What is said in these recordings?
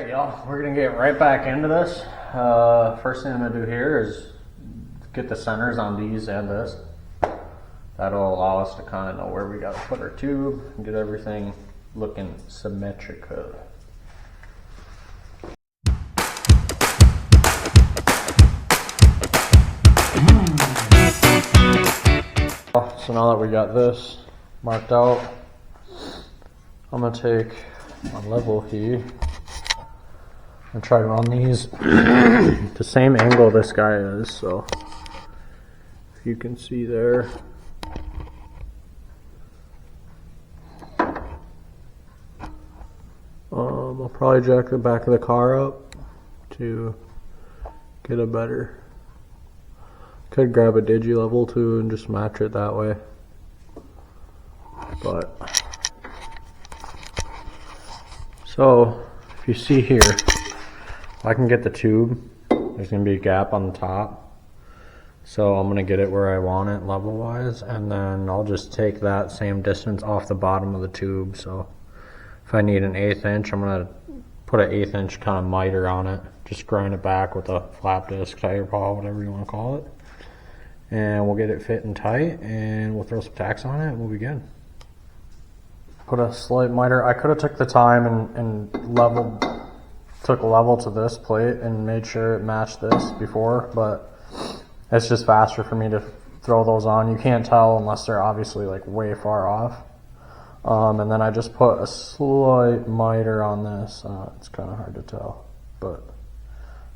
Alright y'all, we're gonna get right back into this. First thing I'm gonna do here is get the centers on these and this. That'll allow us to kind of know where we gotta put our tube and get everything looking symmetrical. So now that we got this marked out, I'm gonna take my level here and try to run these the same angle this guy is. So if you can see there, I'll probably jack the back of the car up to get a better. Could grab a digi level too and just match it that way, but so if you see here, I can get the tube. There's gonna be a gap on the top, so I'm gonna get it where I want it level wise, and then I'll just take that same distance off the bottom of the tube. So if I need an 1/8 inch, I'm gonna put an 1/8 inch kind of miter on it, just grind it back with a flap disc, tire paw, whatever you want to call it, and we'll get it fitting tight, and we'll throw some tacks on it and we'll begin. Put a slight miter. I could have took the time and took a level to this plate and made sure it matched this before, but it's just faster for me to throw those on. You can't tell unless they're obviously like way far off. And then I just put a slight miter on this. It's kind of hard to tell, but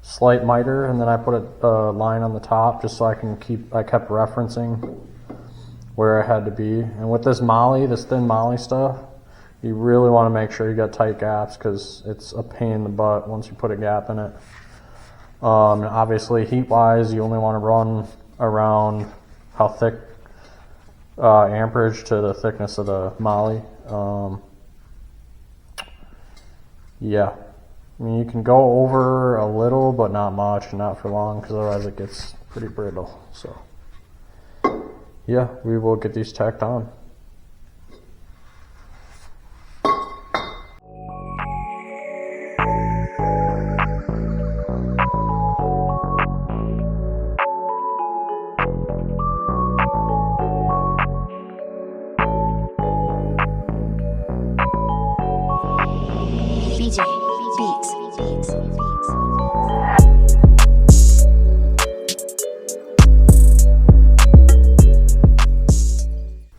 slight miter, and then I put a line on the top just so I kept referencing where I had to be. And with this moly, this thin moly stuff, you really want to make sure you got tight gaps, because it's a pain in the butt once you put a gap in it. And obviously heat wise, you only want to run around how thick amperage to the thickness of the moly. Yeah, I mean, you can go over a little, but not much, and not for long, because otherwise it gets pretty brittle. So yeah, we will get these tacked on.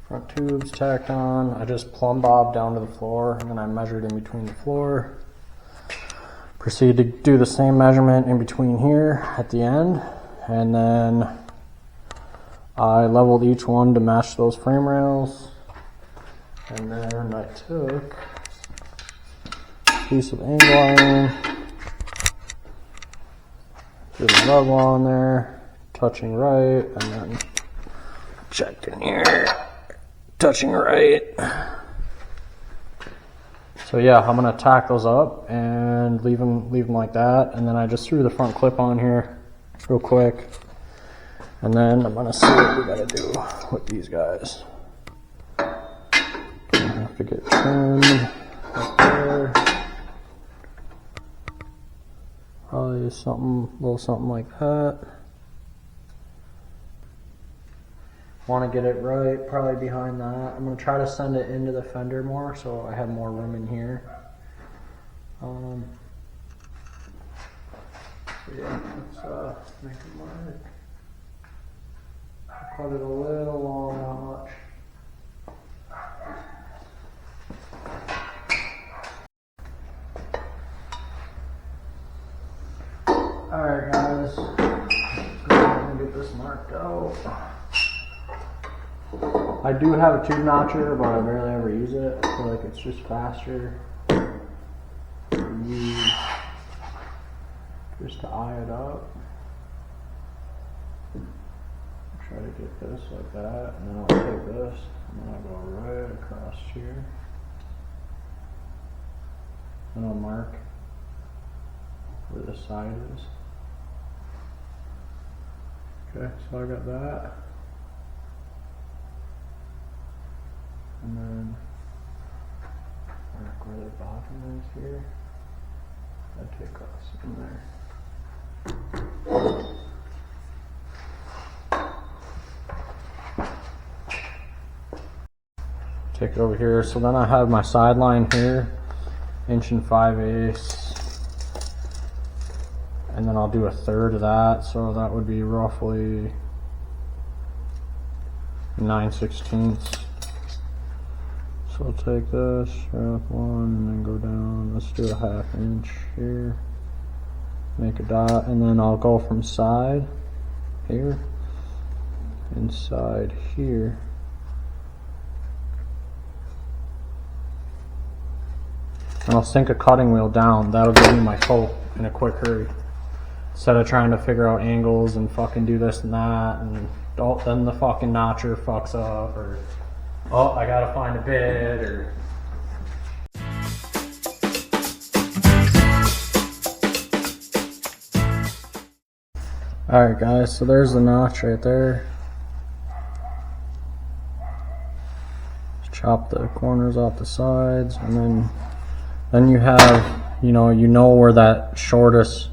Front tubes tacked on. I just plumb bobbed down to the floor, and then I measured in between the floor. Proceed to do the same measurement in between here at the end, and then I leveled each one to match those frame rails. And then I took a piece of angle iron, did a level on there, touching right, and then checked in here, touching right. So yeah, I'm gonna tack those up and leave them like that, and then I just threw the front clip on here real quick, and then I'm gonna see what we gotta do with these guys. Gonna have to get trimmed up there. Probably something, a little something like that. Want to get it right, probably behind that. I'm going to try to send it into the fender more so I have more room in here. So yeah, let's make it work. Cut it a little long, not much. Alright guys, let's go ahead and get this marked out. I do have a tube notcher, but I barely ever use it. I feel like it's just faster to use just to eye it up. Try to get this like that, and then I'll take this, and then I'll go right across here. And I'll mark where the side is. Okay, so I got that. And then mark where the bottom is here. I'd take across from there. Take it over here. So then I have my sideline here, 1 5/8, and then I'll do 1/3 of that. So that would be roughly 9/16. So I'll take this, wrap one, and then go down. Let's do a 1/2 inch here. Make a dot, and then I'll go from side here, inside here. And I'll sink a cutting wheel down. That'll give me my coat in a quick hurry. Instead of trying to figure out angles and fucking do this and that, and then the fucking notcher fucks up, or oh, I gotta find a bit, or alright guys, so there's the notch right there. Just chop the corners off the sides, and then you have, you know where that shortest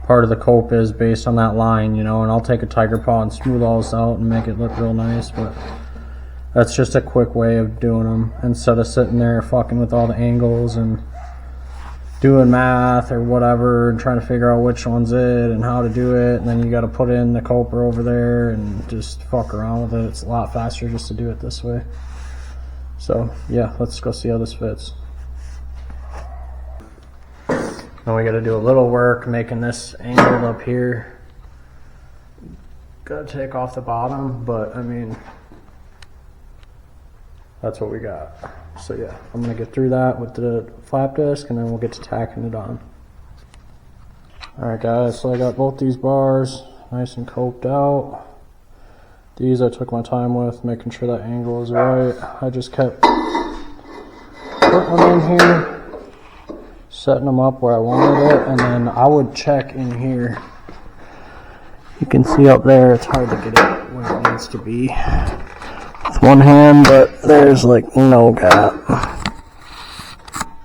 part of the cope is based on that line, and I'll take a tiger paw and smooth all this out and make it look real nice, but that's just a quick way of doing them instead of sitting there fucking with all the angles and doing math or whatever and trying to figure out which one's it and how to do it, and then you got to put in the coper over there and just fuck around with it. It's a lot faster just to do it this way. So yeah, let's go see how this fits. Now we got to do a little work making this angled up here. Got to take off the bottom, but I mean, that's what we got. So yeah, I'm going to get through that with the flap disc, and then we'll get to tacking it on. Alright guys, so I got both these bars nice and coped out. These I took my time with, making sure that angle is right. I just kept putting them in here, setting them up where I wanted it, and then I would check in here. You can see up there, it's hard to get it where it needs to be with one hand, but there's like no gap.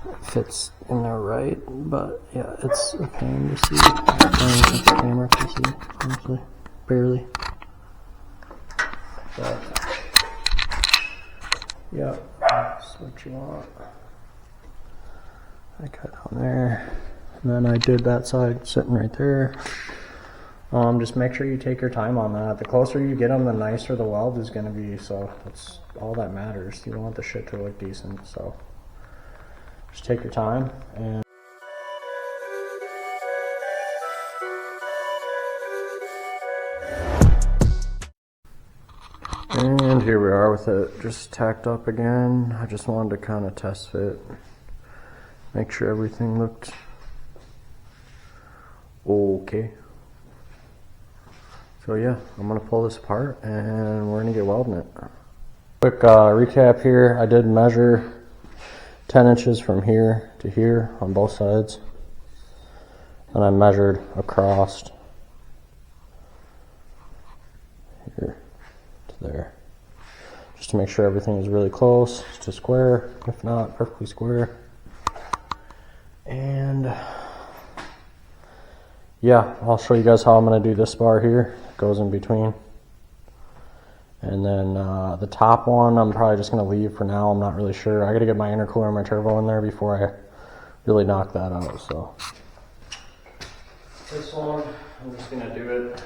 It fits in there right, but yeah, it's a pain to see. I don't think the camera can see, honestly, barely. But yeah, that's what you want. I cut down there, and then I did that side sitting right there. Just make sure you take your time on that. The closer you get them, the nicer the weld is going to be, so that's all that matters. You want the shit to look decent, so just take your time. And here we are with it just tacked up again. I just wanted to kind of test fit, make sure everything looked okay. So yeah, I'm going to pull this apart and we're going to get welding it. Quick recap here. I did measure 10 inches from here to here on both sides. And I measured across here to there, just to make sure everything is really close to square, if not perfectly square. And yeah, I'll show you guys how I'm going to do this bar here. It goes in between. And then the top one I'm probably just going to leave for now. I'm not really sure. I got to get my intercooler and my turbo in there before I really knock that out. So this one, I'm just going to do it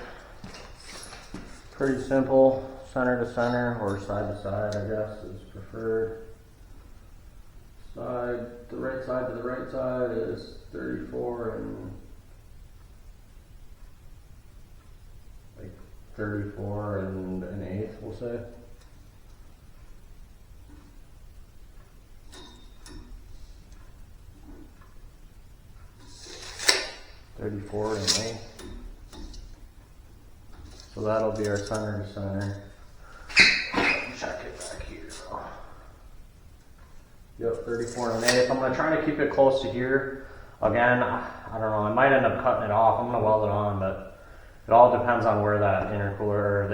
pretty simple, center to center or side to side, I guess is preferred. The right side to the right side is 34 and 34 and an eighth, we'll say. $34 and an eighth. So that'll be our center to center. Check it back here. Yep, 34 and an eighth. I'm going to try to keep it close to here. Again, I don't know, I might end up cutting it off. I'm going to weld it on, but it all depends on where that intercooler,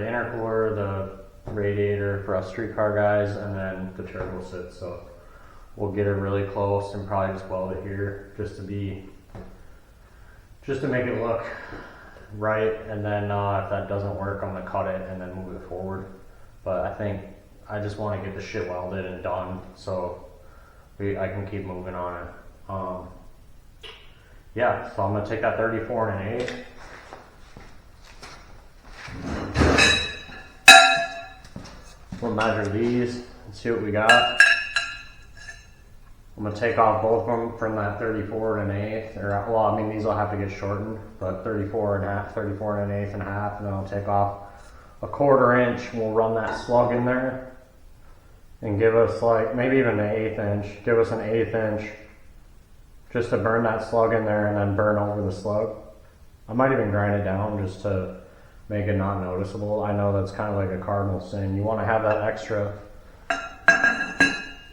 the radiator for us streetcar guys, and then the turbo sits. So we'll get it really close and probably just weld it here just to be just to make it look right, and then if that doesn't work, I'm gonna cut it and then move it forward. But I think I just want to get the shit welded and done so I can keep moving on it. Yeah, so I'm gonna take that 34 1/8. We'll measure these and see what we got. I'm gonna take off both of them from that 34 1/8, or well, I mean these will have to get shortened, but 34 1/8 and a half, and then I'll take off a 1/4 inch. We'll run that slug in there and give us like maybe even an 1/8 inch. Give us an 1/8 inch just to burn that slug in there and then burn over the slug. I might even grind it down just to make it not noticeable. I know that's kind of like a cardinal sin. You want to have that extra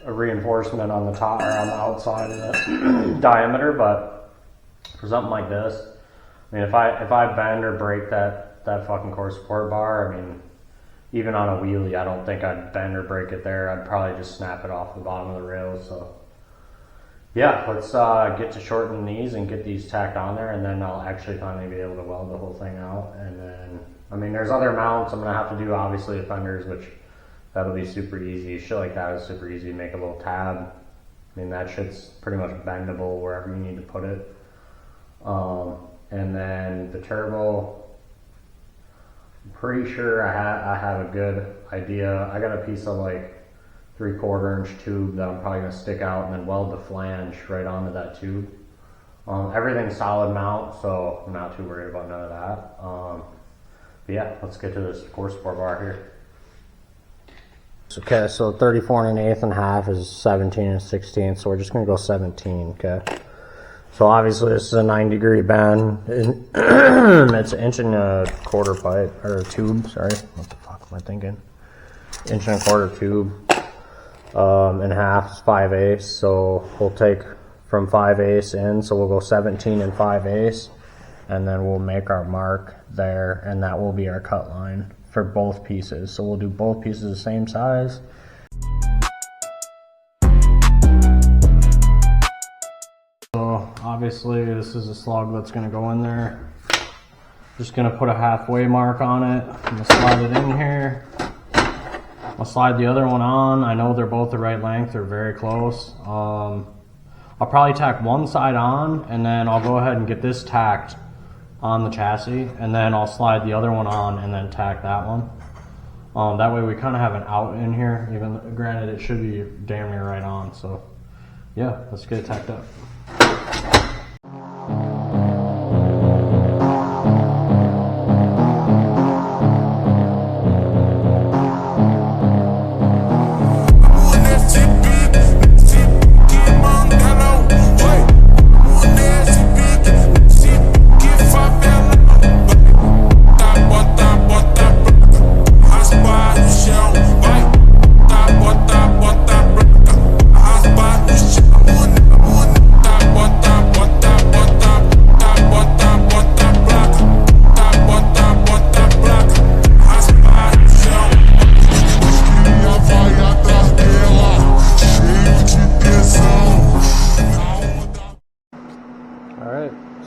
reinforcement on the top or on the outside of the diameter, but for something like this, I mean, if I bend or break that fucking core support bar, I mean, even on a wheelie, I don't think I'd bend or break it there. I'd probably just snap it off the bottom of the rails. So yeah, let's get to shorten these and get these tacked on there, and then I'll actually finally be able to weld the whole thing out. And then, I mean, there's other mounts I'm gonna have to do, obviously, fenders, which that'll be super easy. Shit like that is super easy. Make a little tab. I mean, that shit's pretty much bendable wherever you need to put it. And then the turbo, I'm pretty sure I have a good idea. I got a piece of like 3/4 inch tube that I'm probably gonna stick out and then weld the flange right onto that tube. Everything's solid mount, so I'm not too worried about none of that. But yeah, let's get to this core support bar here. Okay, so 34 1/8 and a half is 17 1/16, so we're just gonna go 17, okay? So obviously this is a 9-degree bend. It's an 1.25 inch pipe, or tube, sorry. What the fuck am I thinking? 1.25 inch tube. And half is 5/8, so we'll take from 5/8 in, so we'll go 17 and 5/8, and then we'll make our mark there, and that will be our cut line for both pieces. So we'll do both pieces the same size. So obviously this is a slug that's gonna go in there. Just gonna put a halfway mark on it. I'm gonna slide it in here. I'll slide the other one on. I know they're both the right length, they're very close. I'll probably tack one side on, and then I'll go ahead and get this tacked on the chassis, and then I'll slide the other one on and then tack that one. That way we kind of have an out in here, even granted it should be damn near right on. So yeah, let's get it tacked up.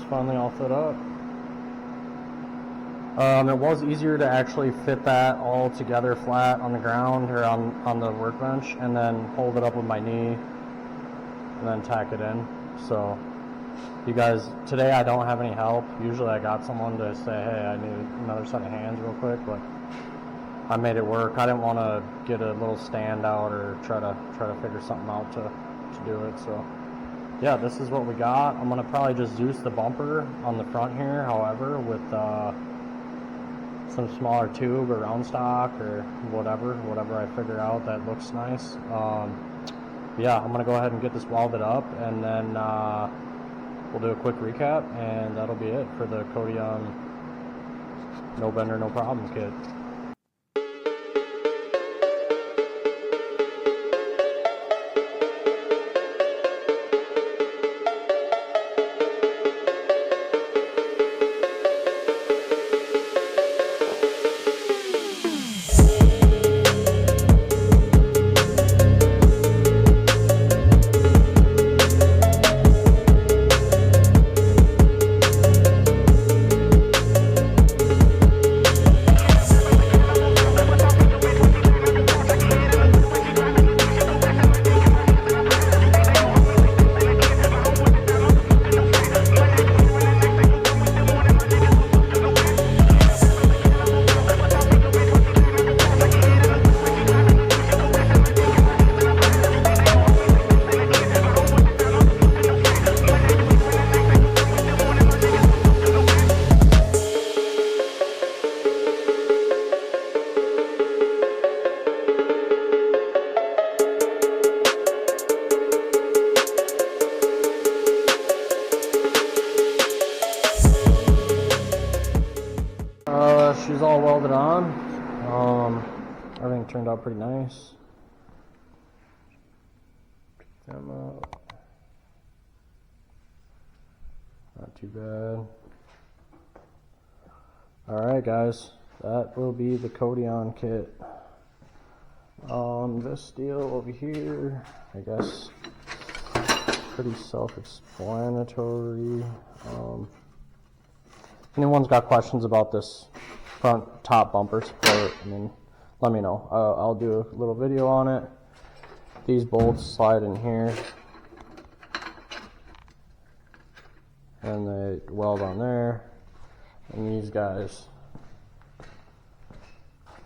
Finally all fit up. It was easier to actually fit that all together flat on the ground or on the workbench, and then hold it up with my knee and then tack it in. So you guys, today I don't have any help. Usually I got someone to say, hey, I need another set of hands real quick, but I made it work. I didn't want to get a little stand out or try to figure something out to do it. So yeah, this is what we got. I'm gonna probably just Zeus the bumper on the front here, however, with some smaller tube or round stock or whatever I figure out that looks nice. Yeah, I'm gonna go ahead and get this welded up, and then we'll do a quick recap, and that'll be it for the Codion no bender, no problems kit. it on. Everything turned out pretty nice. Pick them up. Not too bad. Alright guys, that will be the Codion kit. This deal over here, I guess, pretty self-explanatory. If anyone's got questions about this front top bumper support, I mean, let me know. I'll do a little video on it. These bolts slide in here, and they weld on there, and these guys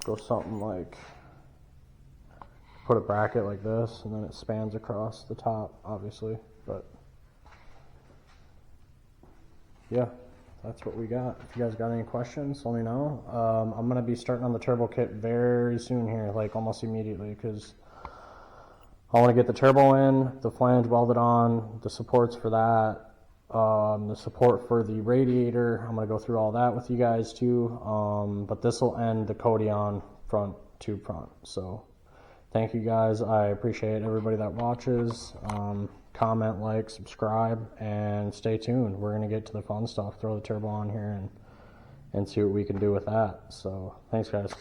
go something like, put a bracket like this, and then it spans across the top, obviously, but yeah, that's what we got. If you guys got any questions, let me know. I'm going to be starting on the turbo kit very soon here, like almost immediately, because I want to get the turbo in, the flange welded on, the supports for that, the support for the radiator. I'm going to go through all that with you guys too, but this will end the Codion front tube front. So thank you guys. I appreciate everybody that watches. Comment, like, subscribe, and stay tuned. We're going to get to the fun stuff, throw the turbo on here and see what we can do with that. So thanks guys.